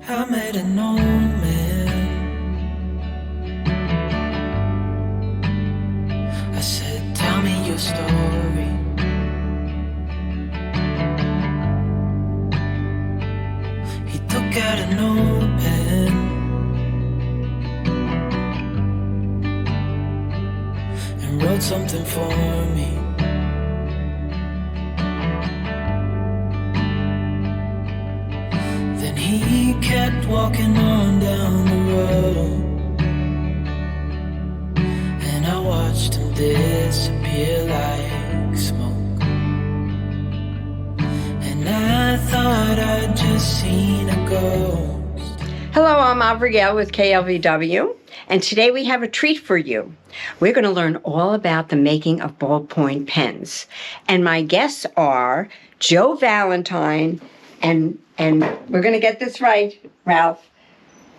I met an old man. I said, tell me your story. He took out a notepad and wrote something for me. Then he kept walking on down the road, and I watched him disappear like smoke. And I thought I'd just seen a ghost. Hello, I'm Abigail with KLVW, and today we have a treat for you. We're going to learn all about the making of ballpoint pens. And my guests are Joe Valentine and we're going to get this right, Ralph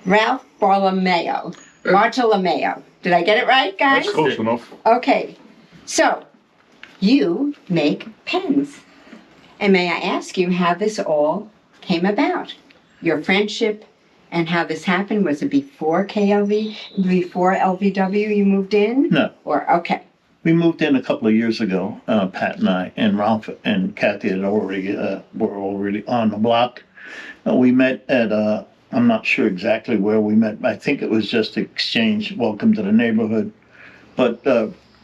Bartolomeo. Did I get it right, guys? That's close enough. Okay, so you make pens. And may I ask you how this all came about? Your friendship and how this happened? Was it before LVW you moved in? No. Okay. We moved in a couple of years ago, Pat and I, and Ralph and Kathy had were already on the block. We met at, I'm not sure exactly where we met. I think it was just exchange, welcome to the neighborhood. But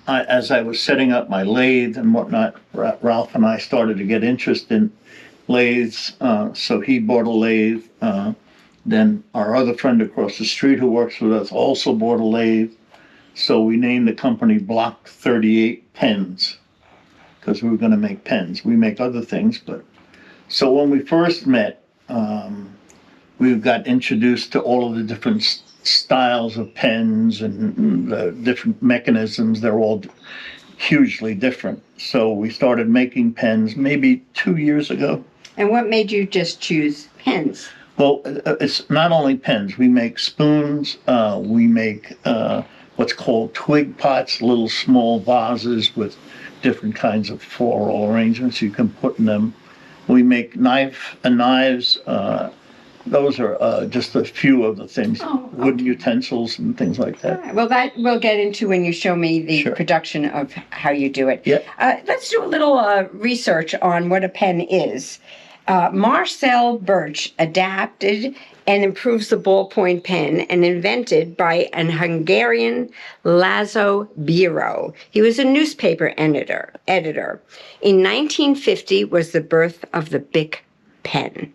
as I was setting up my lathe and whatnot, Ralph and I started to get interested in lathes. So he bought a lathe. Then our other friend across the street who works with us also bought a lathe. So we named the company Block 38 Pens because we were going to make pens. We make other things, but so when we first met, we got introduced to all of the different styles of pens and the different mechanisms. They're all hugely different. So we started making pens maybe 2 years ago. And what made you just choose pens? Well, it's not only pens. We make spoons. We make what's called twig pots, little small vases with different kinds of floral arrangements you can put in them. We make knives. Those are just a few of the things. Wooden utensils and things like that. All right. Well, that we'll get into when you show me the production of how you do it. Yeah. Let's do a little research on what a pen is. Marcel Birch adapted and improves the ballpoint pen and invented by an Hungarian László Bíró. He was a newspaper editor. In 1950 was the birth of the Bic pen.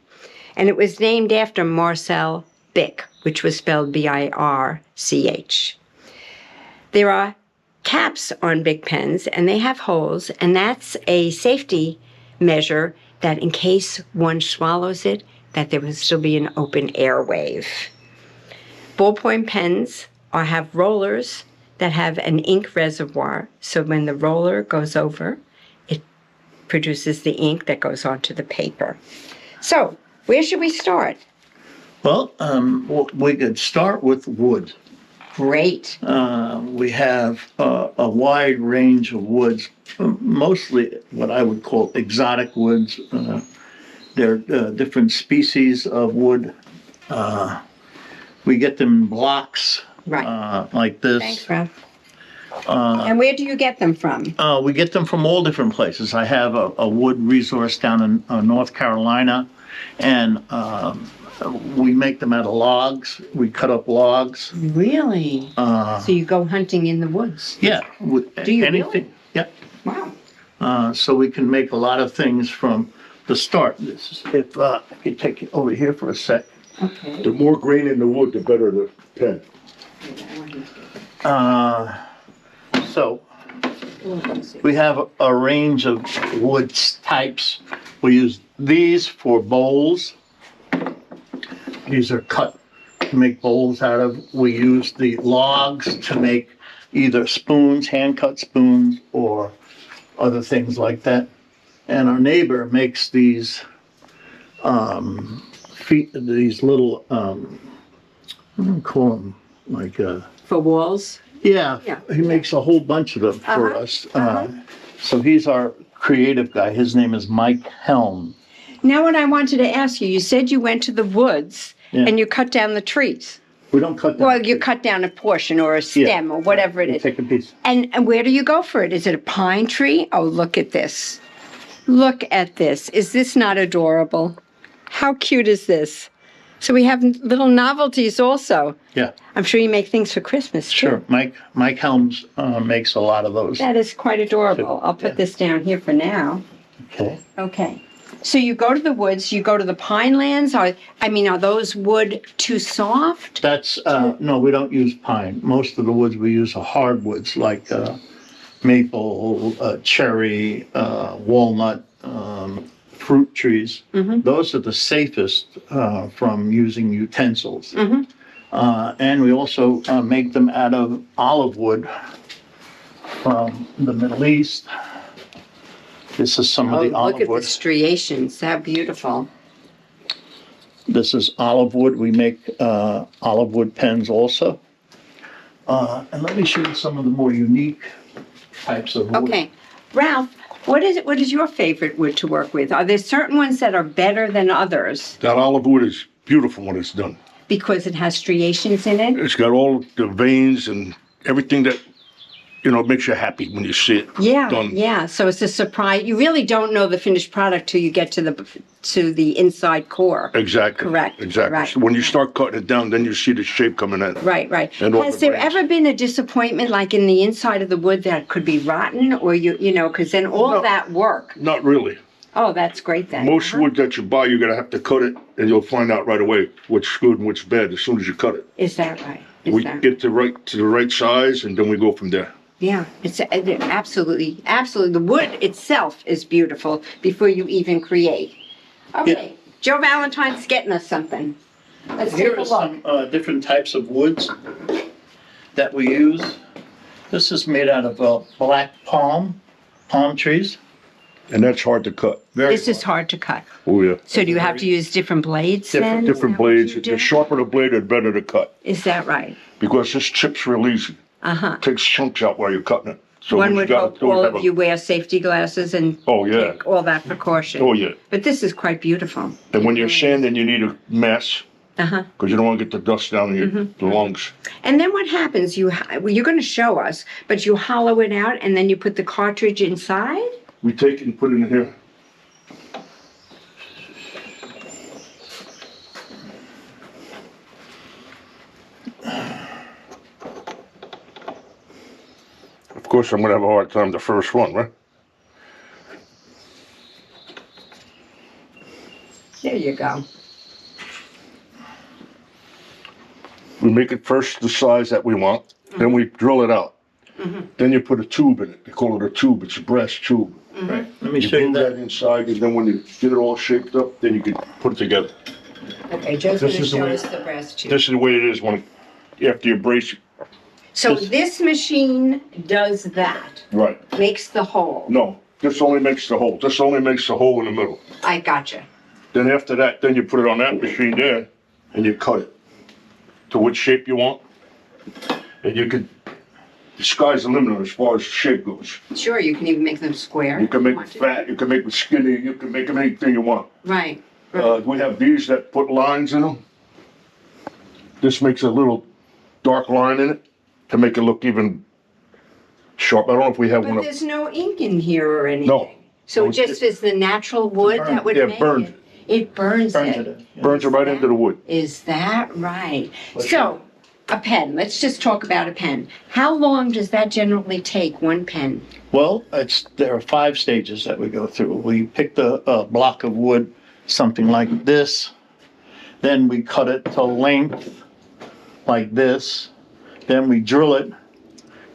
And it was named after Marcel Bic, which was spelled B-I-R-C-H. There are caps on Bic pens, and they have holes, and that's a safety measure that in case one swallows it, that there will still be an open air wave. Ballpoint pens have rollers that have an ink reservoir, so when the roller goes over, it produces the ink that goes onto the paper. So, where should we start? Well, we could start with wood. Great. We have a wide range of woods, mostly what I would call exotic woods. They're different species of wood. We get them in blocks like this. Thanks, Ralph. And where do you get them from? We get them from all different places. I have a wood resource down in North Carolina, and we make them out of logs. We cut up logs. Really? So you go hunting in the woods? Yeah. Do you anything? Really? Yeah. Wow. So we can make a lot of things from the start. This is, if you take it over here for a sec. Okay. The more grain in the wood, the better the pen. So we have a range of wood types. We use these for bowls. These are cut to make bowls out of. We use the logs to make either spoons, hand-cut spoons, or other things like that. And our neighbor makes these these little, what do you call them? Like for walls? Yeah, he makes a whole bunch of them for us. So he's our creative guy. His name is Mike Helm. Now what I wanted to ask you, you said you went to the woods Yeah. and you cut down the trees. We don't cut down. Well, you cut down a portion or a stem or whatever it We is. take a piece. And where do you go for it? Is it a pine tree? Oh, look at this. Look at this. Is this not adorable? How cute is this? So we have little novelties also. Yeah, I'm sure you make things for Christmas too. sure. Mike Helms makes a lot of those. That is quite adorable. I'll put Yeah. this down here for now. Okay. Okay. So you go to the woods, you go to the pine lands. Are those wood too soft? That's, no, we don't use pine. Most of the woods we use are hardwoods like maple, cherry, walnut, fruit trees. Those are the safest from using utensils. And we also make them out of olive wood from the Middle East. This is some of the Look olive at the wood. striations. How beautiful. This is olive wood. We make olive wood pens also. And let me show you some of the more unique types of wood. Okay. Ralph, what is your favorite wood to work with? Are there certain ones that are better than others That olive wood is beautiful when it's done. because it has striations in it? It's got all the veins and everything that, makes you happy when you see it Yeah, done. yeah. So it's a surprise. You really don't know the finished product till you get to the inside core. Exactly. Correct, Exactly. right, So when you right. start cutting it down, then you see the shape coming in. Right, right. And all Has the there veins. ever been a disappointment, like in the inside of the wood, that could be rotten, or because then all No. that work. Not really. Oh, that's great then. Most Uh-huh. wood that you buy, you're gonna have to cut it, and you'll find out right away which good and which bad as soon as you cut it. Is that right? Is We that get to the right size, and then we go from there. Yeah, it's absolutely. The wood itself is beautiful before you even create. Okay, Joe Valentine's getting us something. Let's Here take a are look. some different types of woods that we use. This is made out of black palm trees. And that's hard to cut. Very This is hard to cut. Oh, yeah. So do you have to use different blades then? Is Different that what blades. you do? The sharper the blade, the better to cut. Is that right? Because this chips real easy. Uh-huh. Takes chunks out while you're cutting it. So One what would you gotta hope do is all have of you wear safety glasses and Oh, yeah. take all that precaution. Oh, yeah. But this is quite beautiful. And when you're sanding, you need a mask, Uh-huh. because you don't want to get the dust down in your the lungs. And then what happens? You're going to show us, but you hollow it out and then you put the cartridge inside? We take it and put it in here. Of course, I'm gonna have a hard time the first one, right? There you go. We make it first the size that we want, then we drill it out. Then you put a tube in it. They call it a tube. It's a brass tube. Right. Let me You show you glue that that. inside, and then when you get it all shaped up, then you can put it together. Okay, Joe's This going to is the show way- us the brass tube. This is the way it is when after you brace it. So this machine does that, Right. makes the hole. No, this only makes the hole. This only makes the hole in the middle. I gotcha. Then after that, then you put it on that machine there, and you cut it to which shape you want. And you could, the sky's the limit as far as shape goes. Sure, you can even make them square. You can make it Want to. fat, you can make it skinny, you can make them anything you want. Right. We have these that put lines in them. This makes a little dark line in it to make it look even sharp. I don't know if we have one But of, there's no ink in here or anything. no, So No, it just is the natural wood that would yeah, make burns it? It burns Burns it. it in. Yeah. burns it right into the wood. Is that right? Let's So, a pen. Let's just talk about a pen. How long does that generally take, one pen? Well, there are 5 stages that we go through. We pick the block of wood, something like this. Then we cut it to length, like this. Then we drill it,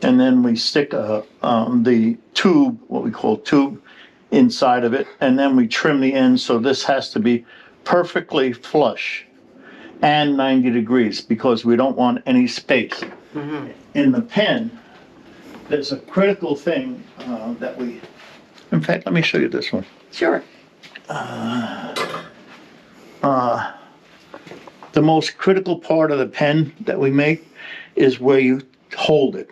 and then we stick the tube, what we call tube, inside of it, and then we trim the ends. So this has to be perfectly flush and 90 degrees because we don't want any space. In the pen, there's a critical thing that we, in fact, let me show you this one. Sure. The most critical part of the pen that we make is where you hold it.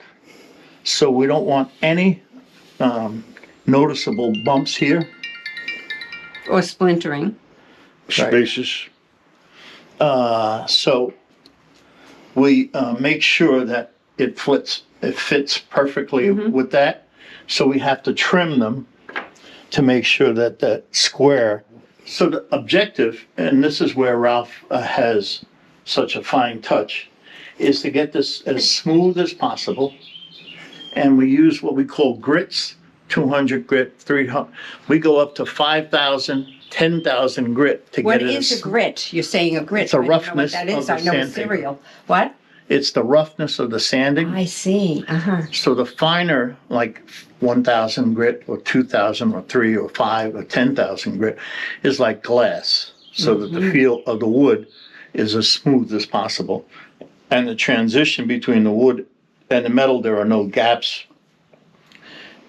So we don't want any noticeable bumps here. Or splintering. Spaces. So we make sure that it fits perfectly with that. So we have to trim them to make sure that that square. So the objective, and this is where Ralph has such a fine touch, is to get this as smooth as possible. And we use what we call grits, 200 grit, 300. We go up to 5,000, 10,000 grit to What get it. is a grit? You're saying a grit. It's a I don't know roughness what that is. of the I know a sandpaper. cereal. What? It's the roughness of the sanding. I see. So the finer, like 1,000 grit or 2,000 or 3 or 5 or 10,000 grit, is like glass. So that the feel of the wood is as smooth as possible. And the transition between the wood and the metal, there are no gaps.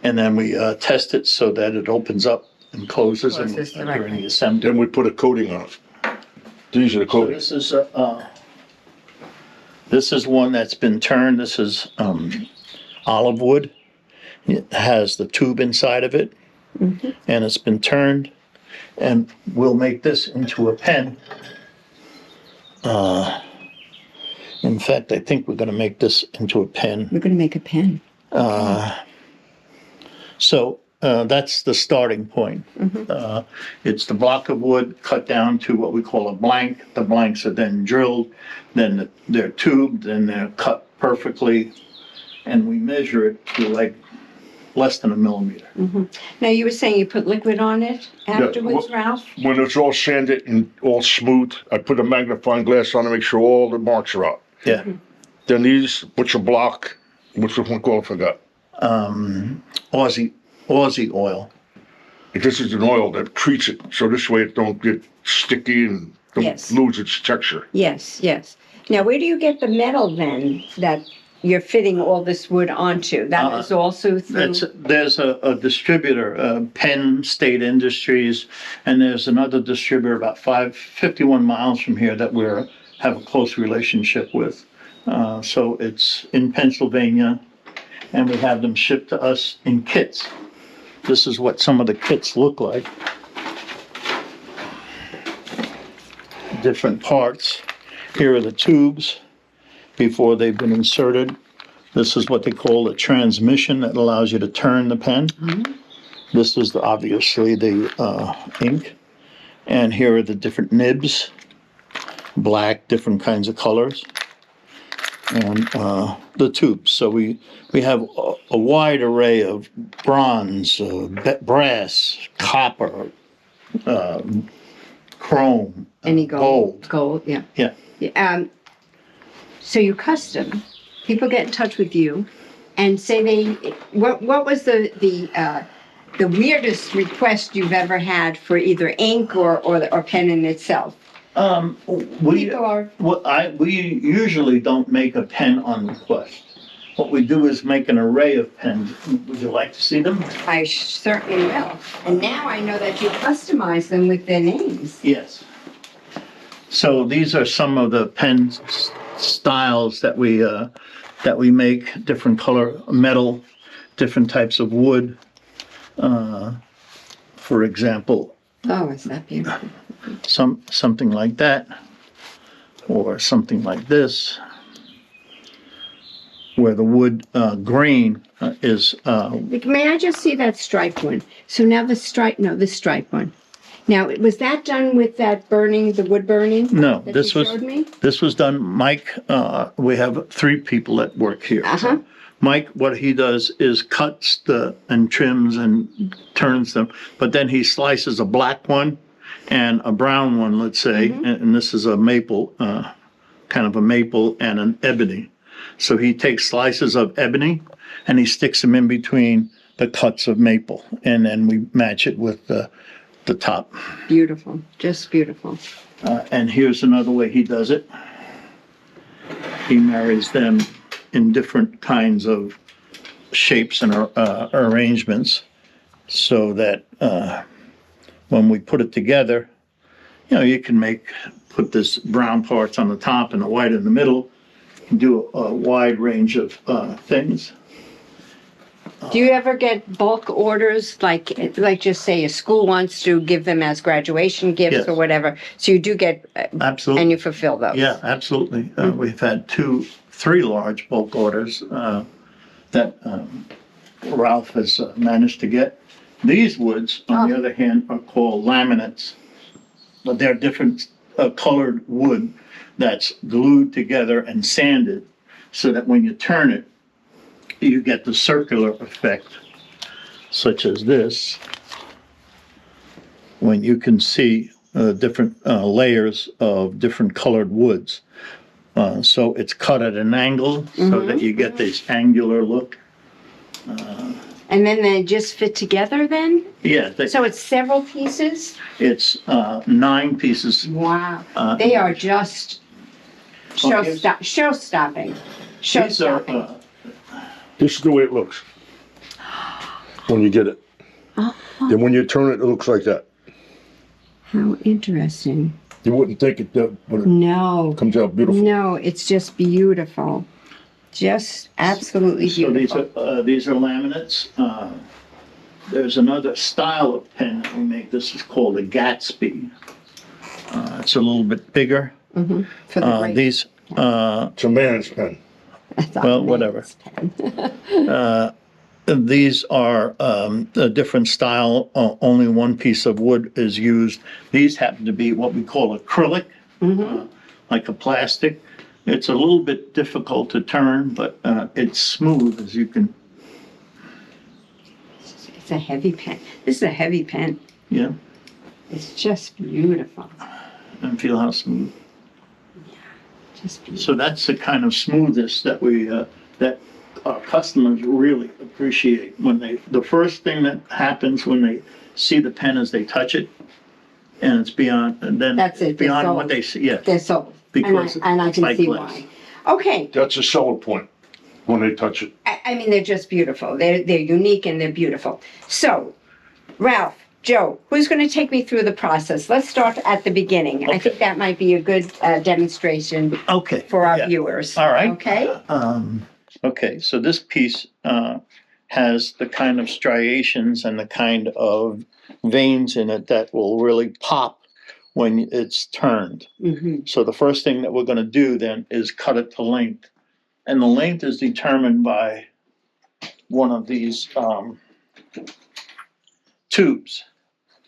And then we test it so that it opens up and closes and Closes the right during way. the assembly. Then we put a coating on it. These are the So coatings. this is one that's been turned. This is olive wood. It has the tube inside of it, and it's been turned. And we'll make this into a pen. In fact, I think we're going to make this into a pen. We're going to make a pen. So that's the starting point. It's the block of wood cut down to what we call a blank. The blanks are then drilled, then they're tubed, then they're cut perfectly, and we measure it to like less than a millimeter. Now, you were saying you put liquid on it afterwards, well- Ralph? When it's all sanded and all smooth, I put a magnifying glass on to make sure all the marks are out. Yeah. Then these, what's a block? What's the one called? I forgot. Aussie oil. This is an oil that treats it, so this way it don't get sticky and don't Yes. lose its texture. Yes, yes. Now, where do you get the metal then that you're fitting all this wood onto? That is also through... There's a distributor, Penn State Industries, and there's another distributor about 51 miles from here that we have a close relationship with. So it's in Pennsylvania, and we have them shipped to us in kits. This is what some of the kits look like. Different parts. Here are the tubes before they've been inserted. This is what they call a transmission that allows you to turn the pen. This is obviously the ink. And here are the different nibs, black, different kinds of colors, and the tubes. So we have a wide array of bronze, brass, copper, chrome, Any gold? Gold, yeah. Yeah. So you custom. People get in touch with you and say they... What was the weirdest request you've ever had for either ink or pen in itself? We usually don't make a pen on request. What we do is make an array of pens. Would you like to see them? I certainly will. And now I know that you customize them with their names. Yes. So these are some of the pen styles that we make, different color metal, different types of wood. For example, Oh, is that beautiful? something like that, or something like this, where the wood grain is. May I just see that striped one? So now this striped one. Now, was that done with that burning, the wood burning? No, that this you was showed me? this was done. Mike, we have 3 people that work here. Uh-huh. Mike, what he does is cuts and trims and turns them, but then he slices a black one and a brown one, let's say, and this is a maple, kind of a maple and an ebony. So he takes slices of ebony and he sticks them in between the cuts of maple, and then we match it with the top. Beautiful, just beautiful. And here's another way he does it. He marries them in different kinds of shapes and arrangements, so that when we put it together, you can put this brown parts on the top and the white in the middle. You can do a wide range of things. Do you ever get bulk orders, like just say a school wants to give them as graduation gifts Yes. or whatever? So you do get, Absolutely. and you fulfill those? Yeah, absolutely. We've had 3 large bulk orders that Ralph has managed to get. These woods, on the other hand, are called laminates, but they're different colored wood that's glued together and sanded so that when you turn it, you get the circular effect, such as this, when you can see different layers of different colored woods. So it's cut at an angle so that you get this angular look. And then they just fit together then? Yeah, So it's several pieces? it's 9 pieces. Wow. They are just show-stopping. These are, This is the way it looks when you get it. Then when you turn it, it looks like that. How interesting. You wouldn't think it does, but it No. comes out beautiful. No, it's just beautiful. Just absolutely so beautiful. these are laminates. There's another style of pen that we make. This is called a Gatsby. It's a little bit bigger. For the great- These, It's a man's pen. That's well, a whatever. man's pen. These are a different style. Only one piece of wood is used. These happen to be what we call acrylic, like a plastic. It's a little bit difficult to turn, but it's smooth as you can. It's a heavy pen. This is a heavy pen. Yeah, It's just beautiful. and feel how smooth. Just beautiful. So that's the kind of smoothness that we that our customers really appreciate when the first thing that happens when they see the pen is they touch it, and it's beyond, and then That's it, it's beyond they're what sold. they see. Yeah, They're sold. Because and I it's can like see glass. why. Okay. That's a seller point when they touch it. I mean, they're just beautiful. They're unique and they're beautiful. So, Ralph, Joe, who's going to take me through the process? Let's start at the beginning. I Okay. think that might be a good demonstration Okay. for our yeah. viewers. All right. Okay? Okay, so this piece has the kind of striations and the kind of veins in it that will really pop when it's turned. Mm-hmm. So the first thing that we're going to do then is cut it to length. And the length is determined by one of these tubes.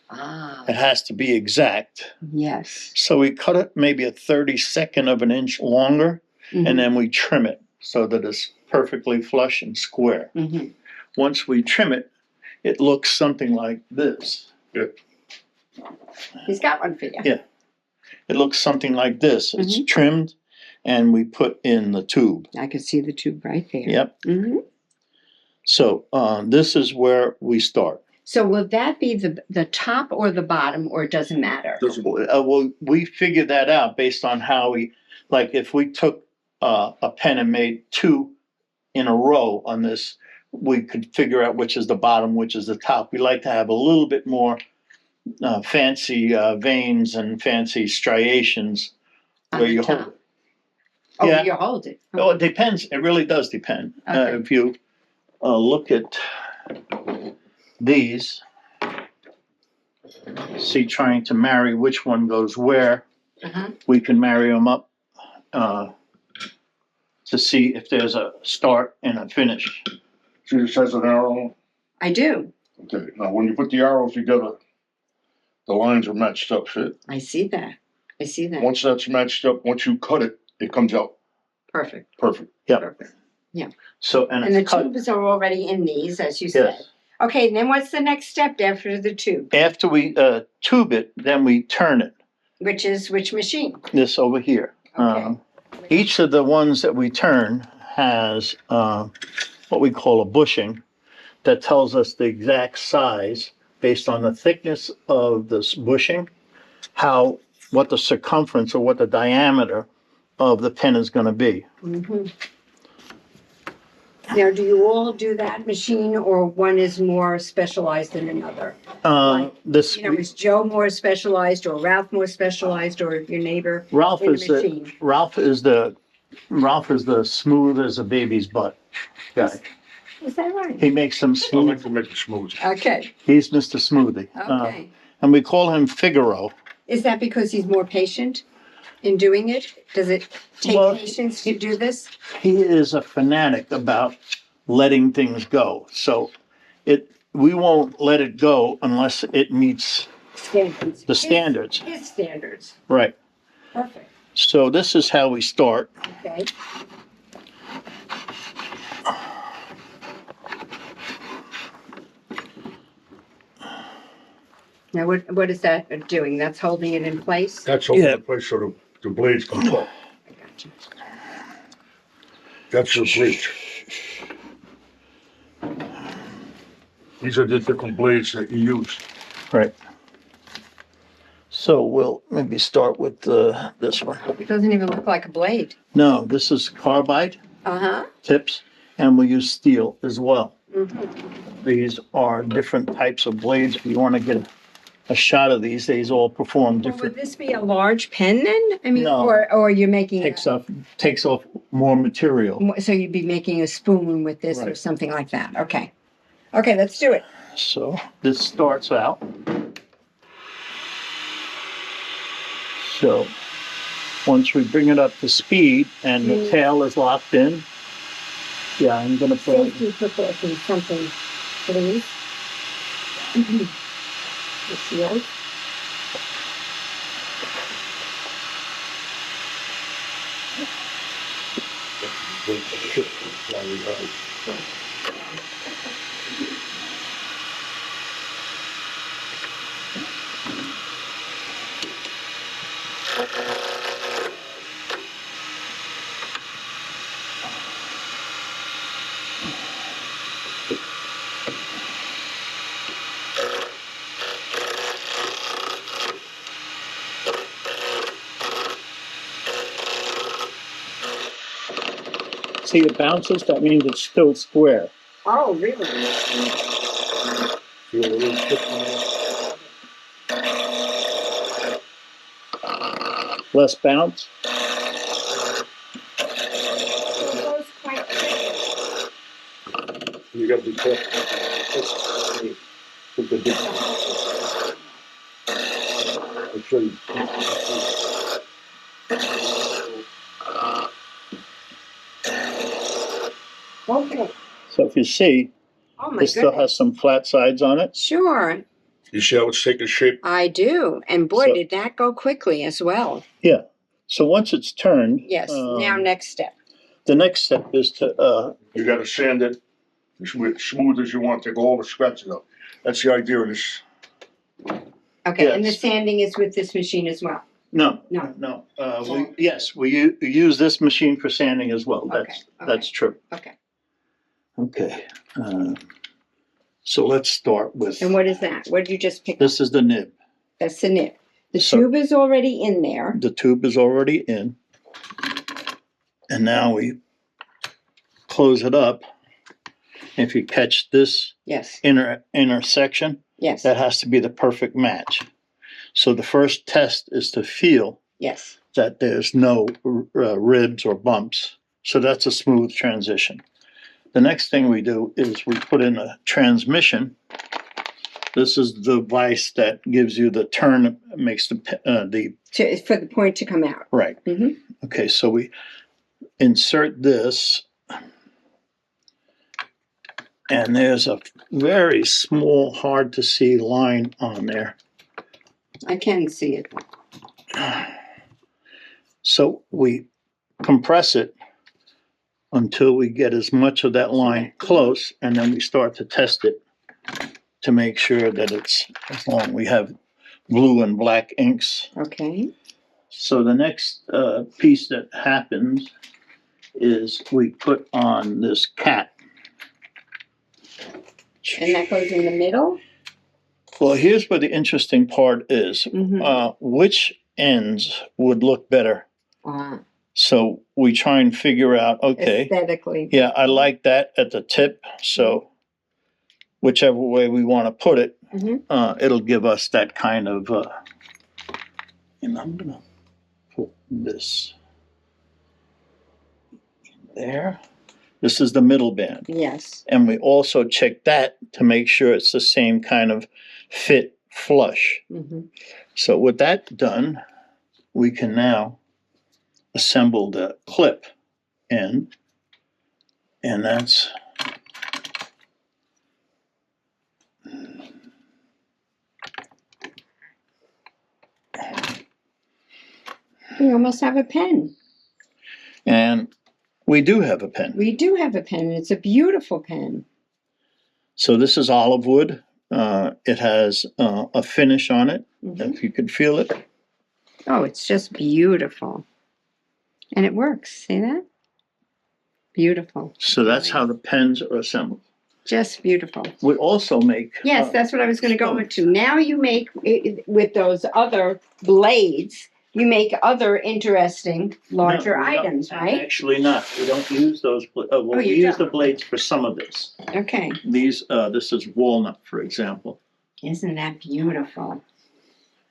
Ah, It has to be exact. yes. So we cut it maybe a 32nd of an inch longer, and then we trim it so that it's perfectly flush and square. Mm-hmm. Once we trim it, it looks something like this. He's got one for you. Yeah. It looks something like this. It's trimmed, and we put in the tube. I can see the tube right there. Yep. Mm-hmm. So this is where we start. So will that be the top or the bottom, or it doesn't matter? Well, we figured that out based on how we, like, if we took a pen and made 2 in a row on this, we could figure out which is the bottom, which is the top. We like to have a little bit more fancy veins and fancy striations On where the you top. hold it. Oh, Yeah. you hold it. Oh, it depends. It really does depend. Okay. If you look at these, see, trying to marry which one goes where, Uh-huh. we can marry them up to see if there's a start and a finish. See, it says an arrow. I do. Okay, now when you put the arrows together, the lines are matched up, see? I see that. I see that. Once that's matched up, once you cut it, it comes out Perfect. perfect. Yep. Perfect. So, and And the it's cut. tubes are already in these, as you said. Yes. Okay, and then what's the next step after the tube? After we tube it, then we turn it. Which is which machine? This over here. Okay. Each of the ones that we turn has what we call a bushing that tells us the exact size based on the thickness of this bushing, what the circumference or what the diameter of the pen is going to be. Mm-hmm. Now, do you all do that machine, or one is more specialized than another? This You know, is Joe more specialized, or Ralph more specialized, or your neighbor? Ralph in is the the machine? Ralph is the smooth as a baby's butt guy. Is that right? He makes them I like smooth. to make it smooth. Okay, He's Mr. Smoothie. okay. And we call him Figaro. Is that because he's more patient in doing it? Does it take Well, patience to do this? He is a fanatic about letting things go. So we won't let it go unless it meets Standards. the standards. His standards. Right. Perfect. So this is how we start. Okay. Now, what is that doing? That's holding it in place? That's holding Yeah. the place so the blades can cut. I got you. That's your blades. These are the different blades that you use. Right. So we'll maybe start with this one. It doesn't even look like a blade. No, this is carbide Uh-huh. tips, and we use steel as well. Mm-hmm. These are different types of blades. If you want to get a shot of these all perform Well, different. would this be a large pen then? I mean, No. or you're making Takes off more material. so you'd be making a spoon with this or Right. something like that. Okay. Okay, let's do it. So this starts out. So once we bring it up to speed and the tail is locked in, yeah, I'm gonna put. Safety precautions, something, please. The shield. See, it bounces. That means it's still square. Oh, really? Feel a little stiff. Less bounce. It goes quite quickly. You got to be careful. Put the big. I'll show you. Okay. So if you see, Oh my it still goodness. has some flat sides on it. Sure, You see how it's taking shape? I do. And boy, So- did that go quickly as well. Yeah. So once it's turned, Yes. Now, next step. the next step is to You got to sand it as smooth as you want. Take all the scratches out. That's the idea of this. Okay. And the Yes. sanding is with this machine as well. no. We use this machine for sanding as well. Okay, That's true. Okay. Okay. So let's start with And what is that? What did you just pick up? this is the nib. That's the nib. The So- tube is already in there. The tube is already in. And now we close it up. If you catch this Yes. inner section, Yes. that has to be the perfect match. So the first test is to feel Yes. that there's no ribs or bumps. So that's a smooth transition. The next thing we do is we put in a transmission. This is the device that gives you the turn, makes the For the point to come out. right. Mhm. Okay, so we insert this, and there's a very small, hard to see line on there. I can see it. So we compress it until we get as much of that line close, and then we start to test it to make sure that it's as long. We have blue and black inks. Okay. So the next piece that happens is we put on this cap. And that goes in the middle? Well, here's where the interesting part is. Mhm. Which ends would look better? Ah, So we try and figure out, okay, aesthetically. yeah, I like that at the tip. So whichever way we want to put it, Mhm. It'll give us that kind of, I'm going to put this there. This is the middle band. Yes. And we also check that to make sure it's the same kind of fit flush. Mm-hmm. So with that done, we can now assemble the clip end, and that's We almost have a pen. and we do have a pen. We do have a pen. It's a beautiful pen. So this is olive wood. It has a finish on it, Mhm. if you could feel it. Oh, it's just beautiful. And it works. See that? Beautiful. So that's how the pens are assembled. Just beautiful. We also make Yes, that's what I was going to go into. Now you make, with those other blades, you make other interesting larger No, we don't. items, right? Actually not. We don't use those. Well, we you use the don't. blades for some of this. Okay. These, this is walnut, for example. Isn't that beautiful?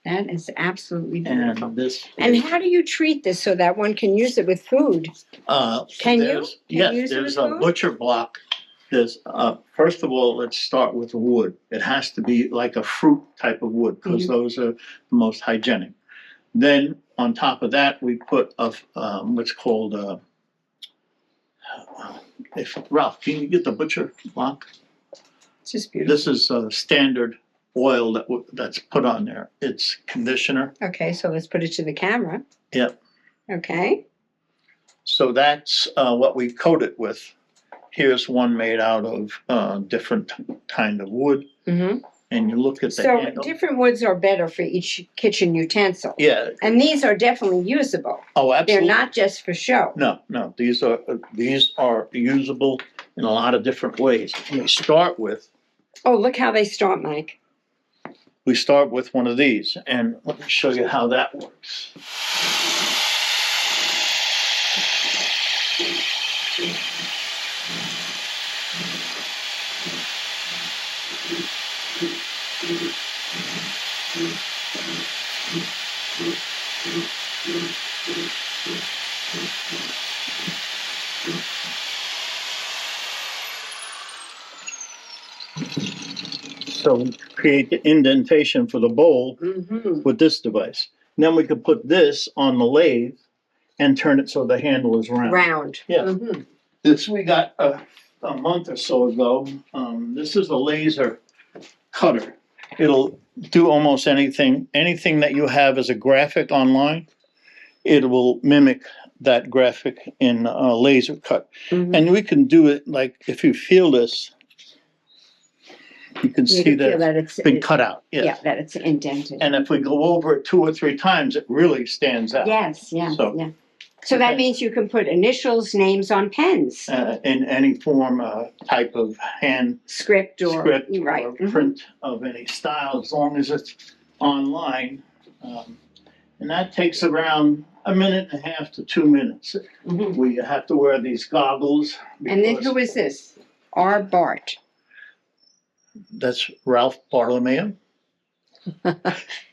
That is absolutely beautiful. And this. And how do you treat this so that one can use it with food? Can you? there's- Can you Yes, use it there's with a food? butcher block. There's, first of all, let's start with the wood. It has to be like a fruit type of wood, because Mm-hmm. those are the most hygienic. Then on top of that, we put what's called Ralph, can you get the butcher block? It's just beautiful. This is standard oil that's put on there. It's conditioner. Okay, so let's put it to the camera. Yep. Okay. So that's what we coat it with. Here's one made out of different kind of wood, Mm-hmm. and you look at the So handle. different woods are better for each kitchen utensil. Yeah. And these are definitely usable. Oh, They're absolutely. not just for show. No, no. These are usable in a lot of different ways. We start with Oh, look how they start, Mike. one of these, and let me show you how that works. So we create the indentation for the bowl Mm-hmm. with this device. Then we could put this on the lathe and turn it so the handle is round. Round. Yeah. Mm-hmm. This we got a month or so ago. This is a laser cutter. It'll do almost anything. Anything that you have as a graphic online, it will mimic that graphic in a laser cut. Mm-hmm. And we can do it like, if you feel this, you can You see can that feel that it's been cut out. Yes. Yeah, that it's indented. And if we go over it 2 or 3 times, it really stands out. Yes, yeah, So- yeah. So that means you can put initials, names on pens, In any form, type of hand script or script right. or Mhm. print of any style, as long as it's online. And that takes around 1.5 to 2 minutes. Mhm. We have to wear these goggles. And then because who is this? R. Bart. That's Ralph Bartolomeo.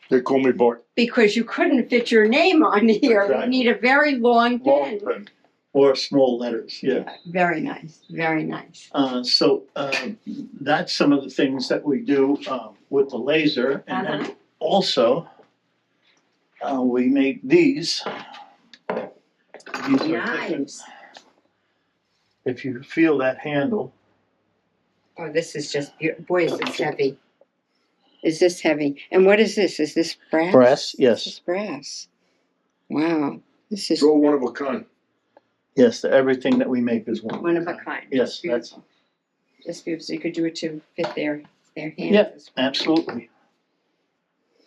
They call me Bart. Because you couldn't fit your name on here. You Right. need a very long Long pen. pen. Or small letters, yeah. Very nice, very nice. So that's some of the things that we do with the laser. And Uh-huh. then also, we make these. These are different. Nice. If you feel that handle, Oh, this is just beautiful. Boy, is this heavy. Is this heavy? And what is this? Is this brass? brass, This yes, is brass. Wow. This is It's all one of a kind. yes, everything that we make is one. one of a kind. Yes, that's, Beautiful. Just beautiful. So you could do it to fit their hands. Yeah. as well. absolutely.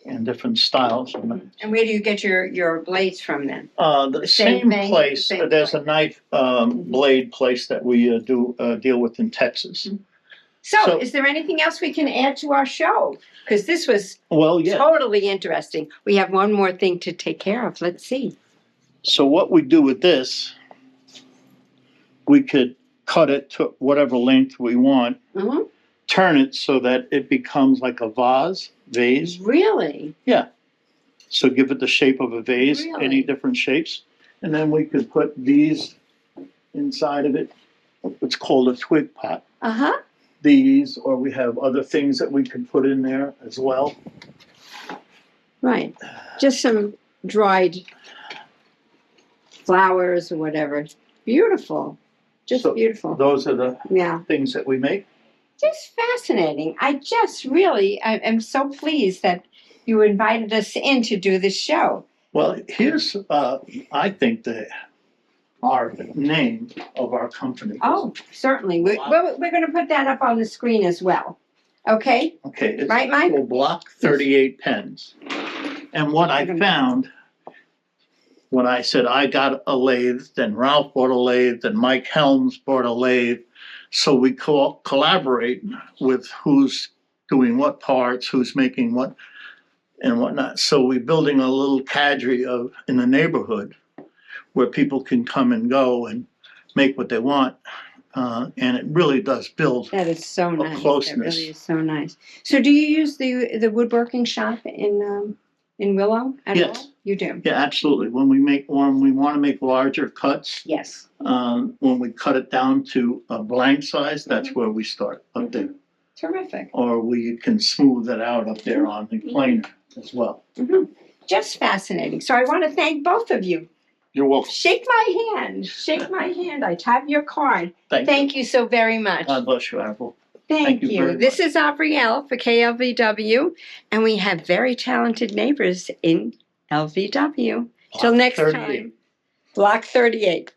And different styles. And where do you get your blades from then? The The same same thing, place, same there's place. a knife blade place that we deal with in Texas. So, is there anything else we can add to our show? Because this was Well, yeah, totally interesting. We have one more thing to take care of. Let's see. so what we do with this, we could cut it to whatever length we want, Hmm. turn it so that it becomes like a vase. Really? So give it the shape of a vase, Really? any different shapes. And then we could put these inside of it what's called a twig pot. Uh-huh. These, or we have other things that we can put in there as well. Right. Just some dried flowers or whatever. Beautiful. Just So beautiful. Those are the Yeah. things that we make. Just fascinating. I am so pleased that you invited us in to do this show. Well, here's, I think, our name of our company. Oh, certainly. We're going to put that up on the screen as well. Okay? Okay, it's Right, Mike? called Block 38 Pens. And what I found when I said I got a lathe, then Ralph bought a lathe, then Mike Helms bought a lathe. So we collaborate with who's doing what parts, who's making what and whatnot. So we're building a little cadre in the neighborhood where people can come and go and make what they want. And it really does build That is so nice. closeness. That really is so nice. So do you use the woodworking shop in Willow at Yes. all? You do? Yeah, absolutely. When we want to make larger cuts, Yes. when we cut it down to a blank size, that's where we start up there. Terrific. Or we can smooth it out up there on the planer as well. Just fascinating. So I want to thank both of you. You're welcome. Shake my hand. Shake my hand. I have your card. Thank you so very much. God bless you, Apple. Thank you you. very This much. is Abrielle for KLVW, and we have very talented neighbors in LVW. Till Block next 38. time. Block 38.